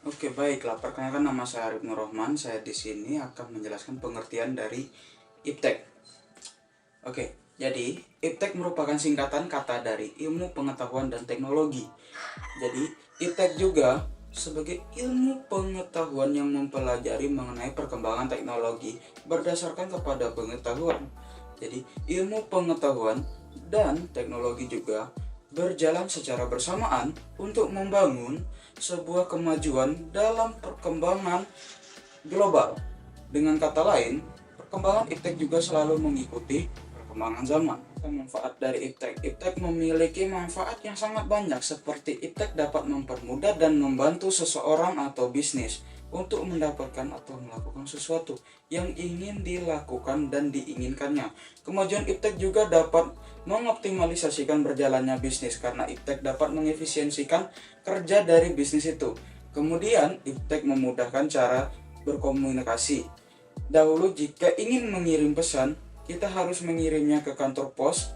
Oke, baiklah. Perkenalkan, nama saya Arif Nur Rahman. Saya di sini akan menjelaskan pengertian dari iptek. Oke, jadi iptek merupakan singkatan kata dari ilmu pengetahuan dan teknologi. Jadi, iptek juga sebagai ilmu pengetahuan yang mempelajari mengenai perkembangan teknologi berdasarkan kepada pengetahuan. Jadi, ilmu pengetahuan dan teknologi juga berjalan secara bersamaan untuk membangun sebuah kemajuan dalam perkembangan global. Dengan kata lain, perkembangan iptek juga selalu mengikuti perkembangan zaman. Manfaat dari iptek memiliki manfaat yang sangat banyak, seperti iptek dapat mempermudah dan membantu seseorang atau bisnis untuk mendapatkan atau melakukan sesuatu yang ingin dilakukan dan diinginkannya. Kemajuan iptek juga dapat mengoptimalisasikan berjalannya bisnis, karena iptek dapat mengefisiensikan kerja dari bisnis itu. Kemudian iptek memudahkan cara berkomunikasi. Dahulu jika ingin mengirim pesan, kita harus mengirimnya ke kantor pos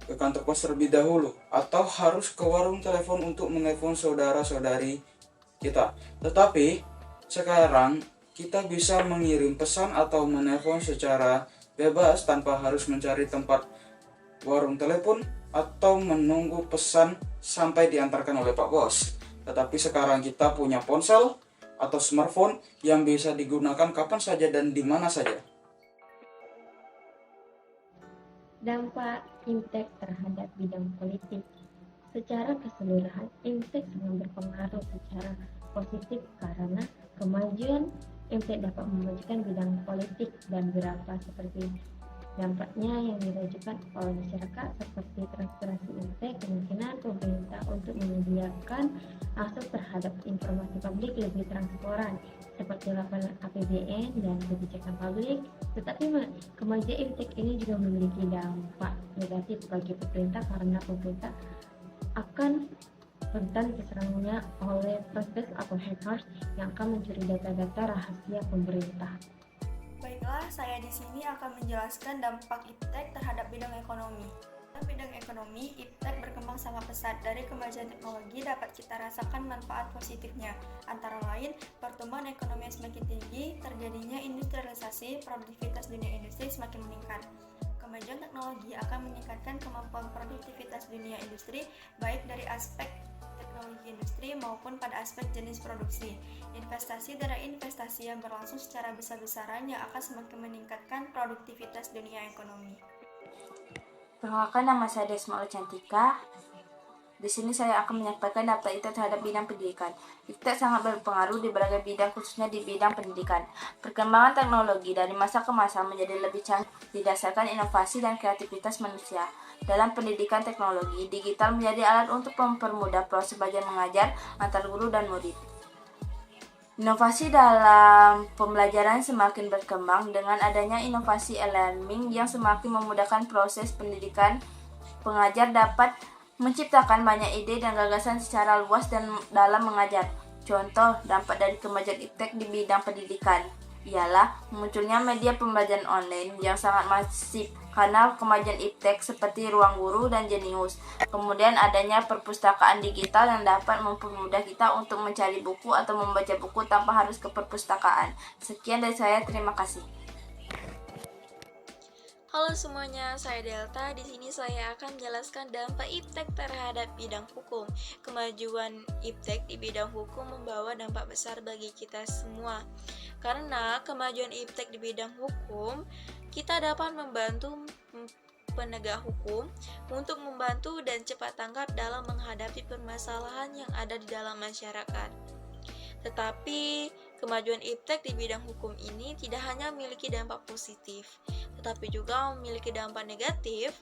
terlebih dahulu, atau harus ke warung telepon untuk menelepon saudara-saudari kita. Tetapi sekarang kita bisa mengirim pesan atau menelepon secara bebas tanpa harus mencari tempat warung telepon atau menunggu pesan sampai diantarkan oleh Pak Bos. Tetapi sekarang kita punya ponsel atau smartphone yang bisa digunakan kapan saja dan di mana saja. Dampak iptek terhadap bidang politik. Secara keseluruhan, iptek sangat berpengaruh secara positif karena kemajuan iptek dapat memajukan bidang politik dan beberapa seperti dampaknya yang dirasakan oleh masyarakat seperti transparansi iptek, kemungkinan pemerintah untuk menyediakan akses terhadap informasi publik lebih transparan seperti laporan APBN dan kebijakan publik. Tetapi kemajuan iptek ini juga memiliki dampak negatif bagi pemerintah karena pemerintah akan rentan diserangnya oleh prospek atau hackers yang akan mencuri data-data rahasia pemerintah. Baiklah, saya di sini akan menjelaskan dampak iptek terhadap bidang ekonomi. Dalam bidang ekonomi, iptek berkembang sangat pesat. Dari kemajuan teknologi dapat kita rasakan manfaat positifnya. Antara lain, pertumbuhan ekonomi yang semakin tinggi, terjadinya industrialisasi, produktivitas dunia industri semakin meningkat. Kemajuan teknologi akan meningkatkan kemampuan produktivitas dunia industri, baik dari aspek teknologi industri maupun pada aspek jenis produksi. Investasi dan reinvestasi yang berlangsung secara besar-besaran yang akan semakin meningkatkan produktivitas dunia ekonomi. Perkenalkan, nama saya Desma Cantika. Di sini saya akan menyampaikan dampak iptek terhadap bidang pendidikan. Iptek sangat berpengaruh di berbagai bidang, khususnya di bidang pendidikan. Perkembangan teknologi dari masa ke masa menjadi lebih canggih didasarkan inovasi dan kreativitas manusia. Dalam pendidikan teknologi, digital menjadi alat untuk mempermudah proses belajar mengajar antar guru dan murid. Inovasi dalam pembelajaran semakin berkembang dengan adanya inovasi e-learning yang semakin memudahkan proses pendidikan. Pengajar dapat menciptakan banyak ide dan gagasan secara luas dan dalam mengajar. Contoh dampak dari kemajuan iptek di bidang pendidikan ialah munculnya media pembelajaran online yang sangat masif karena kemajuan iptek seperti Ruang Guru dan Jenius. Kemudian adanya perpustakaan digital yang dapat mempermudah kita untuk mencari buku atau membaca buku tanpa harus ke perpustakaan. Sekian dari saya, terima kasih. Halo semuanya, saya Delta. Di sini saya akan menjelaskan dampak iptek terhadap bidang hukum. Kemajuan iptek di bidang hukum membawa dampak besar bagi kita semua. Karena kemajuan iptek di bidang hukum, kita dapat membantu penegak hukum untuk membantu dan cepat tanggap dalam menghadapi permasalahan yang ada di dalam masyarakat. Tetapi, kemajuan iptek di bidang hukum ini tidak hanya memiliki dampak positif, tetapi juga memiliki dampak negatif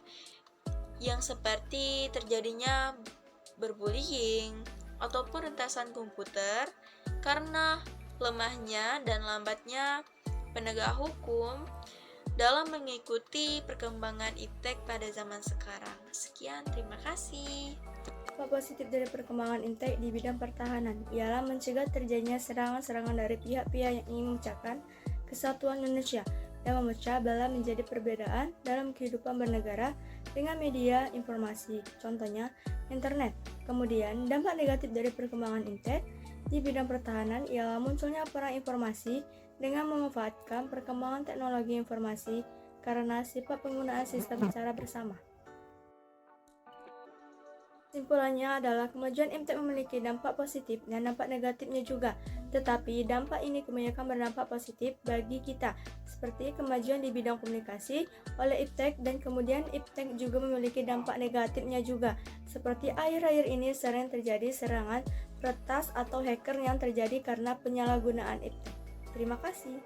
yang seperti terjadinya berbullying ataupun rentasan komputer karena lemahnya dan lambatnya penegak hukum dalam mengikuti perkembangan iptek pada zaman sekarang. Sekian, terima kasih. Dampak positif dari perkembangan iptek di bidang pertahanan ialah mencegah terjadinya serangan-serangan dari pihak-pihak yang ingin memecahkan kesatuan Indonesia dan memecah belah menjadi perbedaan dalam kehidupan bernegara dengan media informasi, contohnya internet. Kemudian, dampak negatif dari perkembangan iptek Di bidang pertahanan ialah munculnya perang informasi dengan memanfaatkan perkembangan teknologi informasi karena sifat penggunaan sistem secara bersama. Kesimpulannya adalah kemajuan IPTEK memiliki dampak positif dan dampak negatifnya juga, tetapi dampak ini kebanyakan berdampak positif bagi kita, seperti kemajuan di bidang komunikasi oleh IPTEK, dan kemudian IPTEK juga memiliki dampak negatifnya juga, seperti akhir-akhir ini sering terjadi serangan peretas atau hacker yang terjadi karena penyalahgunaan IPTEK. Terima kasih.